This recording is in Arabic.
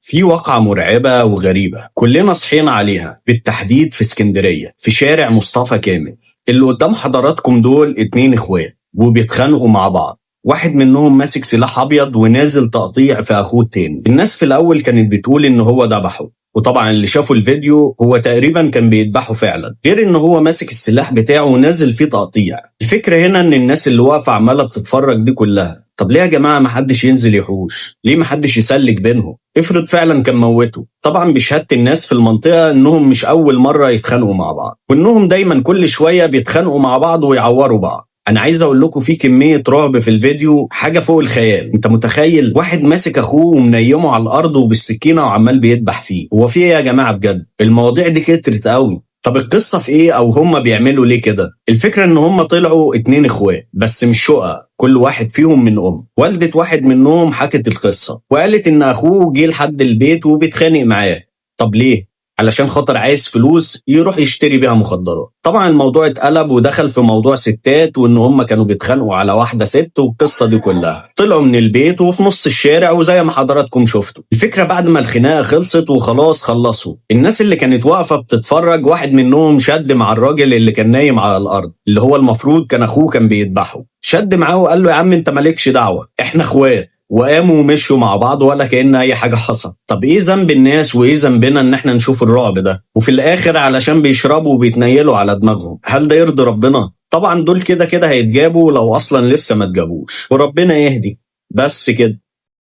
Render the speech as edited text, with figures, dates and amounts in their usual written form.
في واقعة مرعبة وغريبة كلنا صحينا عليها، بالتحديد في اسكندرية في شارع مصطفى كامل. اللي قدام حضراتكم دول 2 اخوات وبيتخانقوا مع بعض. واحد منهم ماسك سلاح ابيض ونازل تقطيع في اخوه التاني. الناس في الاول كانت بتقول ان هو ذبحه، وطبعا اللي شافوا الفيديو هو تقريبا كان بيذبحه فعلا، غير ان هو ماسك السلاح بتاعه ونازل فيه تقطيع. الفكرة هنا ان الناس اللي واقفة عمالة بتتفرج دي كلها، طب ليه يا جماعة محدش ينزل يحوش؟ ليه محدش يسلك بينهم؟ افرض فعلا كان موته. طبعا بشهادة الناس في المنطقة انهم مش اول مرة يتخانقوا مع بعض، وانهم دايما كل شوية بيتخانقوا مع بعض ويعوروا بعض. انا عايز اقول لكم في كمية رعب في الفيديو حاجة فوق الخيال. انت متخيل واحد ماسك اخوه ومنيمه على الارض وبالسكينة وعمال بيذبح فيه؟ هو في ايه يا جماعة بجد؟ المواضيع دي كترت قوي. طب القصة في ايه او هم بيعملوا ليه كده؟ الفكرة ان هم طلعوا 2 اخوات بس مش شقق، كل واحد فيهم من والدة واحد منهم حكت القصة وقالت ان اخوه جه لحد البيت وبيتخانق معاه. طب ليه؟ علشان خاطر عايز فلوس يروح يشتري بيها مخدرات. طبعا الموضوع اتقلب ودخل في موضوع ستات، وان هم كانوا بيتخانقوا على واحدة ست، والقصة دي كلها طلعوا من البيت وفي نص الشارع وزي ما حضراتكم شفتوا. الفكرة بعد ما الخناقة خلصت وخلاص خلصوا، الناس اللي كانت واقفة بتتفرج واحد منهم شد مع الراجل اللي كان نايم على الارض، اللي هو المفروض كان اخوه كان بيذبحه. شد معاه وقال له يا عم انت مالكش دعوة، احنا اخوات. وقاموا ومشوا مع بعض ولا كأن اي حاجة حصل. طب ايه ذنب الناس وايه ذنبنا ان احنا نشوف الرعب ده؟ وفي الاخر علشان بيشربوا وبيتنيلوا على دماغهم، هل ده يرضي ربنا؟ طبعا دول كده كده هيتجابوا لو اصلا لسه ما اتجابوش، وربنا يهدي. بس كده.